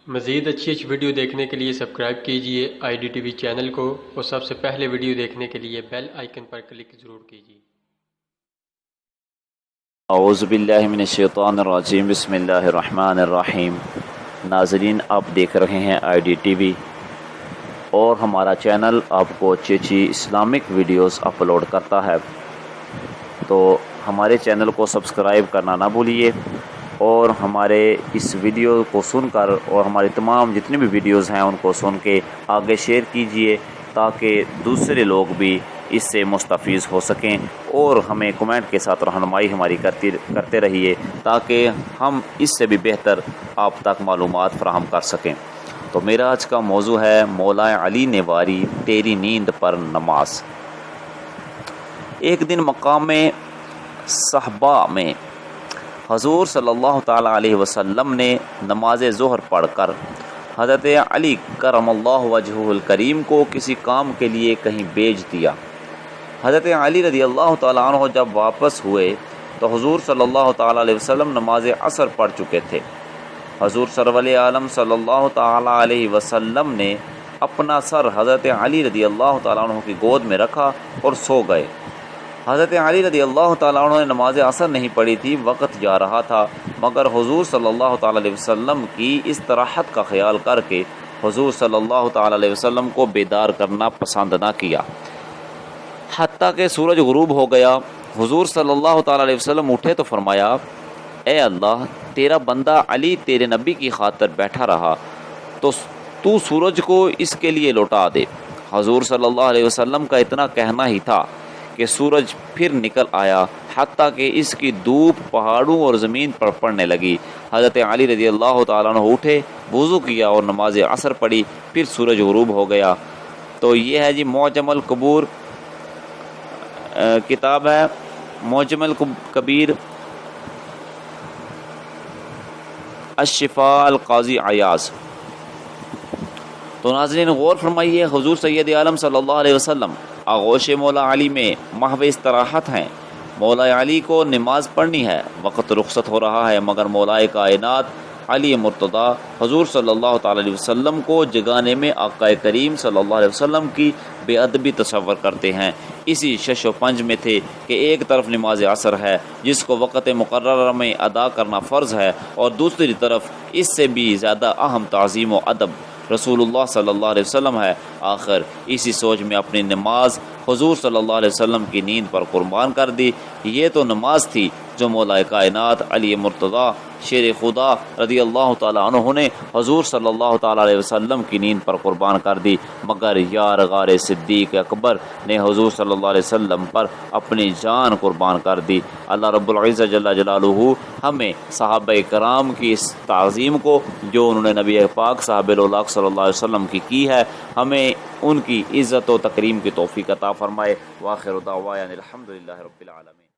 مزید اچھی ویڈیو دیکھنے کے لیے سبسکرائب کیجیے IDTV چینل کو اور سب سے پہلے ویڈیو دیکھنے کے لیے بیل آئیکن پر کلک ضرور کیجیے۔ اعوذ باللہ من الشیطان الرجیم، بسم اللہ الرحمن الرحیم۔ ناظرین، آپ دیکھ رہے ہیں IDTV اور ہمارا چینل آپ کو اچھی اسلامک ویڈیوز اپلوڈ کرتا ہے، تو ہمارے چینل کو سبسکرائب کرنا نہ بھولیے اور ہمارے اس ویڈیو کو سن کر اور ہماری تمام جتنی بھی ویڈیوز ہیں ان کو سن کے آگے شیئر کیجئے تاکہ دوسرے لوگ بھی اس سے مستفیض ہو سکیں، اور ہمیں کمنٹ کے ساتھ رہنمائی ہماری کرتے رہیے تاکہ ہم اس سے بھی بہتر آپ تک معلومات فراہم کر سکیں۔ تو میرا آج کا موضوع ہے مولا علی نے واری تیری نیند پر نماز۔ ایک دن مقام صحبہ میں حضور صلی اللہ تعالیٰ علیہ وسلم نے نماز ظہر پڑھ کر حضرت علی کرم اللہ وجہہ الکریم کو کسی کام کے لیے کہیں بھیج دیا۔ حضرت علی رضی اللہ تعالیٰ عنہ جب واپس ہوئے تو حضور صلی اللہ تعالیٰ علیہ وسلم نماز عصر پڑھ چکے تھے۔ حضور سرور عالم صلی اللہ تعالیٰ علیہ وسلم نے اپنا سر حضرت علی رضی اللہ تعالیٰ عنہ کی گود میں رکھا اور سو گئے۔ حضرت علی رضی اللہ تعالیٰ عنہ نے نماز عصر نہیں پڑھی تھی، وقت جا رہا تھا، مگر حضور صلی اللہ تعالیٰ علیہ وسلم کی استراحت کا خیال کر کے حضور صلی اللہ تعالیٰ علیہ وسلم کو بیدار کرنا پسند نہ کیا، حتیٰ کہ سورج غروب ہو گیا۔ حضور صلی اللہ تعالیٰ علیہ وسلم اٹھے تو فرمایا، اے اللہ، تیرا بندہ علی تیرے نبی کی خاطر بیٹھا رہا تو سورج کو اس کے لیے لوٹا دے۔ حضور صلی اللہ علیہ وسلم کا اتنا کہنا ہی تھا کہ سورج پھر نکل آیا، حتیٰ کہ اس کی دھوپ پہاڑوں اور زمین پر پڑنے لگی۔ حضرت علی رضی اللہ تعالیٰ عنہ اٹھے، وضو کیا اور نماز عصر پڑھی، پھر سورج غروب ہو گیا۔ تو یہ ہے جی معجم الکبیر، کتاب ہے معجم الکبیر الشفاء القاضی عیاض۔ تو ناظرین غور فرمائیے، حضور سید عالم صلی اللہ علیہ وسلم آغوش مولا علی میں محو استراحت ہیں۔ مولا علی کو نماز پڑھنی ہے، وقت رخصت ہو رہا ہے، مگر مولا کائنات علی مرتضیٰ حضور صلی اللہ تعالیٰ علیہ وسلم کو جگانے میں آقا کریم صلی اللہ علیہ وسلم کی بے ادبی تصور کرتے ہیں۔ اسی شش و پنج میں تھے کہ ایک طرف نماز عصر ہے جس کو وقت مقررہ میں ادا کرنا فرض ہے، اور دوسری طرف اس سے بھی زیادہ اہم تعظیم و ادب رسول اللہ صلی اللہ علیہ وسلم ہے۔ آخر اسی سوچ میں اپنی نماز حضور صلی اللہ علیہ وسلم کی نیند پر قربان کر دی۔ یہ تو نماز تھی جو مولا کائنات علی مرتضیٰ شیر خدا رضی اللہ تعالیٰ عنہ نے حضور صلی اللہ تعالیٰ علیہ وسلم کی نیند پر قربان کر دی، مگر یار غار صدیق اکبر نے حضور صلی اللہ علیہ وسلم پر اپنی جان قربان کر دی۔ اللہ رب العزت جل جلالہ ہمیں صحابہ کرام کی اس تعظیم کو جو انہوں نے نبی پاک صاحب الاولاق صلی اللہ علیہ وسلم کی ہے، ہمیں ان کی عزت و تکریم کی توفیق عطا فرمائے۔ وآخر دعوانا الحمدللہ رب العالمین۔